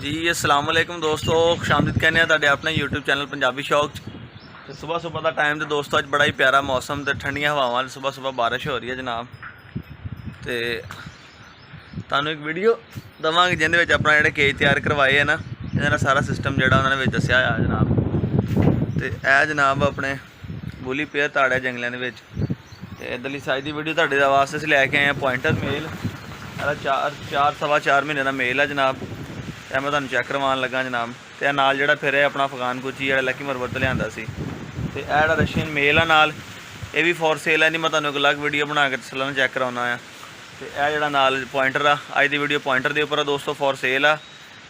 जी अस्सलाम वालेकुम दोस्तों, खुशामदीद कहने तुहाडे अपने यूट्यूब चैनल पंजाबी शौक। तो सुबह सुबह का टाइम तो दोस्तों अज बड़ा ही प्यारा मौसम तो ठंडिया हवावां, सुबह सुबह बारिश हो रही है जनाब। तो तुहानूं एक वीडियो देवांगे जिहदे विच अपना जिहड़े केज तैयार करवाए है ना, इहदा सारा सिस्टम जिहड़ा उन्होंने विच दस्सिया है जनाब। तो यह जनाब अपने बुली पेयर ताड़े जंगलों के विच। ते इधरली साइड की वीडियो तुहाडे वास्ते असीं लैके आए हैं पॉइंटर मेल। चार सवा 4 महीने का मेल है जनाब। तो मैं तुहानूं चैक करवान लगा जनाब। तो नाल जिहड़ा फिर अपना अफगान गुची जिहड़ा लकी मरवर तो लिआंदा सी। ते यह जिहड़ा रशियन मेल है नाल ये भी फॉर सेल है, नहीं मैं तुहानूं एक अलग वीडियो बना के तसल्ली चैक करवाना है। तो यह जिहड़ा नाल पॉइंटर आ, अज की वीडियो पॉइंटर के उपर दोस्तों फॉर सेल आ।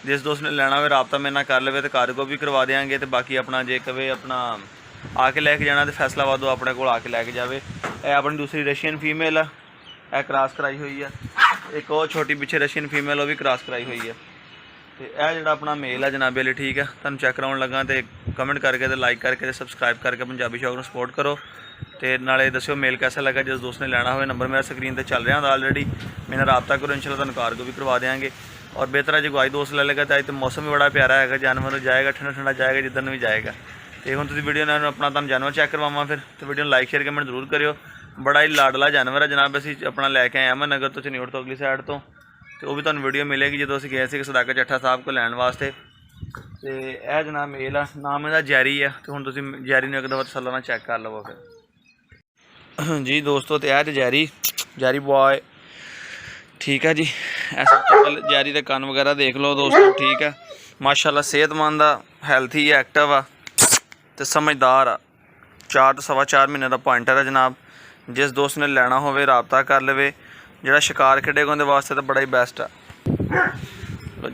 जिस दोस्त ने लेना हो राबता मेरे नाल कर लवे तो कार्गो भी करवा देंगे। तो बाकी अपना जे कहे अपना आके लैके जाना तो फैसलाबाद अपने को आके लैके जाए। यह अपनी दूसरी रशियन फीमेल है, यह क्रॉस कराई हुई है। एक और छोटी पिछे रशियन फीमेल वो भी क्रॉस कराई हुई है। तो यह जो अपना मेल है जनाबे लिए ठीक है, तुम चैक कराउन लगा। तो कमेंट करके तो लाइक करके सबसक्राइब करके पंजाबी शौक को सपोर्ट करो। तो नाले दस्यो मेल कैसा लगा। जिस दोस्त ने लेना हो नंबर मेरा स्क्रीन पर चल रहा ऑलरेडी, मेरे रबता करो, इंशाल्लाह तुहानूं कार्गो भी करवा देंगे। और बेहतर है जो आज दोस्त ले लेगा तो अज तो मौसम भी बड़ा प्यारा है, जानवर जाएगा ठंडा ठंडा जाएगा जिधर भी जाएगा। तो हम तुम वीडियो ने अपना तुम जानवर चैक करवावा फिर। तो वीडियो लाइक शेयर कमेंट जरूर करियो। बड़ा ही लाडला जानवर है जनाब। असीं अपना लैके आए अहमद नगर तो चन्योड़ तो अगली साइड तो वो भी तुहानूं वीडियो मिलेगी जो असीं गए थे सदाका चट्ठा साहब को लैन वास्ते। तो यह जनाब मेल आ, नाम इसदा जैरी है। तो हुण तुसीं जैरी नूं एक दफ़ा तसल्ली नाल चैक कर लवो फिर जी दोस्तों। तो यह जैरी बॉय ठीक है जी। ऐसा जैरी के कन वगैरह देख लो दोस्तों, ठीक है माशाल्लाह सेहतमंद आ, हैल्थी है, एक्टिव आ तो समझदार आ। 4 तो सवा 4 महीने का पॉइंटर है जनाब। जिस दोस्त ने लेना हो राबता कर लवे। जो शिकार खेडेगा उनके वास्ते तो बड़ा ही बेस्ट है।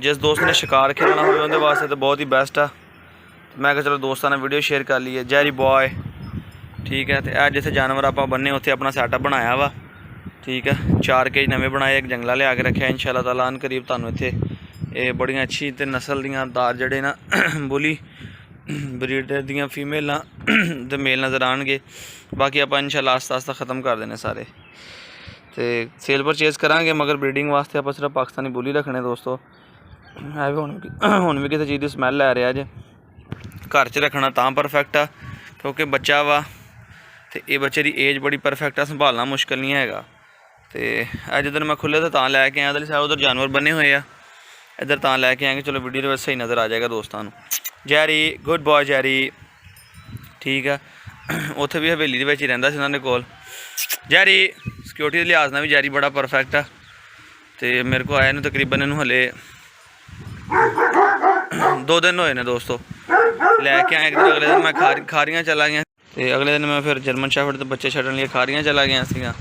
जिस दोस्त ने शिकार खेलना हो उनके वास्ते तो बहुत ही बेस्ट है। मैं कहा चलो दोस्तों ने वीडियो शेयर कर ली है। जैरी बॉय ठीक है। तो यह जिथे जानवर आप बन्ने उत्थे अपना सैटअप बनाया वा, ठीक है। 4 केज नवे बनाए, एक जंगला लिया के रखे इंशाल्लाह ताला अन करीब तुहानूं इत्थे ये बड़ियां अच्छी तो नस्ल दियां दार जड़े ना बुली ब्रीडर दियां फीमेल तो मेल नज़र आएंगे। बाकी आप इंशाल्लाह आस्ता आस्ता ख़त्म कर देने सारे। तो सेल परचेज करांगे मगर ब्रीडिंग वास्ते आप सिर्फ पाकिस्तानी बुली रखने दोस्तों। है भी हुण भी किसी चीज़ की स्मैल लै रहा जे। घर च रखना तां परफेक्ट आ क्योंकि बच्चा वा। तो ये बच्चे की एज बड़ी परफेक्ट आ, संभालना मुश्किल नहीं हैगा। तो जिधर मैं खुले तो तां लैके आया इधर उधर जानवर बने हुए आ, इधर तां लैके आएंगे। चलो वीडियो में सही नज़र आ जाएगा दोस्तों। जैरी गुड बॉय जैरी ठीक है। उत्थे भी हवेली के ही रहिंदा सी उन्होंने कोल। जैरी सिक्योरिटी के लिहाज नाल भी जैरी बड़ा परफेक्ट आ। तो मेरे को आया तकरीबन इनू हले 2 दिन होए ने दोस्तों। लैके आए अगले दिन मैं खारियां चला गया। तो अगले दिन मैं फिर जर्मन शेफर्ड तो बच्चे छड्डन लिए खारियां चला गया सीगा।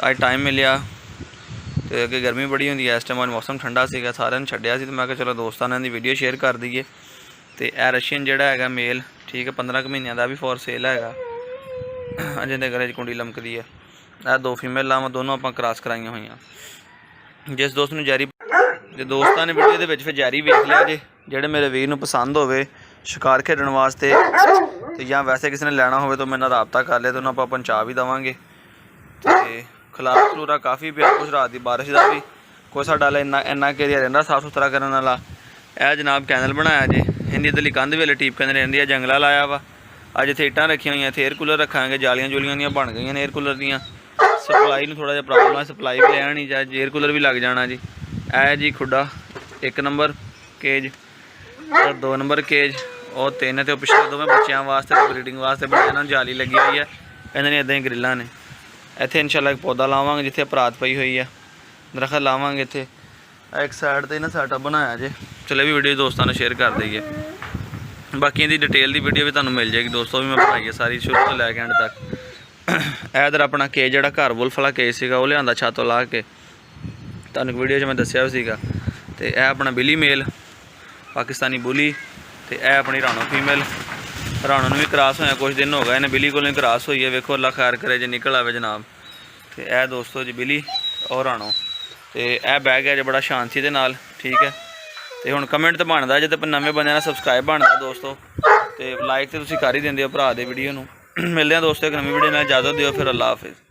अज टाइम मिलिया तो अगे गर्मी बड़ी होंदी है, इस टाइम मौसम ठंडा सीगा, सारे ने छड्डिया सी। तो मैं चलो दोस्तों ने वीडियो शेयर कर दईए। तो यह रशियन जिहड़ा हैगा मेल ठीक है 15 महीनों का भी फॉर सेल हैगा। अजे दे गले कुंडी लमकदी है। यह 2 फीमेल मैं दोनों आप क्रॉस कराई हुई। जिस दोस्त ने जैरी जो दोस्तों ने वीडियो के फिर जैरी वेख लिया जे जेडे मेरे वीर नूं पसंद होवे शिकार खेडण वास्ते तो या वैसे किसी ने लेना हो तो मेरे नाल राबता कर ले तो उन्होंने आप पहुँचा भी देवांगे। तो खलारा खलूरा काफ़ी पिया, कुछ रात की बारिश का भी कोई साडा इन्ना एरिया रहिंदा साफ सुथरा करने वाला। यह जनाब कैनल बनाया जे इन्नी इधरली कंध वेले टीप कहते रहिंदी है, जंगला लाया वा। अज इत्थे इट्टां रखी हुई, इत्थे एयर कूलर रखांगे, जालियां जूलियां दियां बन गई एयर कूलर दियां। सप्लाई में थोड़ा जिहा प्रॉब्लम है, सप्लाई भी लैनी जाए एयर कूलर भी लग जाना जी। है जी खुडा 1 नंबर केज और 2 नंबर केज और 3 तो पिछले दोवें बच्चों वास्ते ब्रीडिंग वास्ते बनाया। इन्होंने जाली लगी हुई है, इन्होंने इदां ही ग्रिल्लां ने। इत्थे इंशाल्लाह एक पौधा लावांगे जिथे परात पई हुई है, दरखत लावांगे इत्थे। एक साइड ते ना सैटअप बनाया जे। चलो भी वीडियो दोस्तों ने शेयर कर दईए। बाकी इहदी डिटेल की वीडियो भी तुहानूं मिल जाएगी दोस्तों, भी मैं बनाई है सारी शुरू तो लैके एंड तक। इधर अपना केज जिहड़ा घर वुल्फ वाला केज सीगा वो लिआंदा छत ला के तुहानूं वीडियो 'च मैं दस्सिया भी सीगा। तो यह अपना बिली मेल पाकिस्तानी बुली। तो यह अपनी राणो फीमेल, राणो भी क्रॉस होया कुछ दिन हो गए इन्हें बिली को क्रॉस हुई है। वेखो अल्लाह खैर करे जो निकल आवे जनाब। तो यह दोस्तों जी बिली और राणो। तो यह बैग है जो बड़ा शांति के नाल ठीक है। तो हुण कमेंट तो बनता जो नवे बंदे ना सबसक्राइब बनता दोस्तों। तो लाइक तो तुसीं कर ही देंदे हो भरा दे वीडियो नूं। मिलते हैं दोस्तों एक नवी वीडियो नाल, इजाज़त दिओ फिर अल्लाह हाफिज़।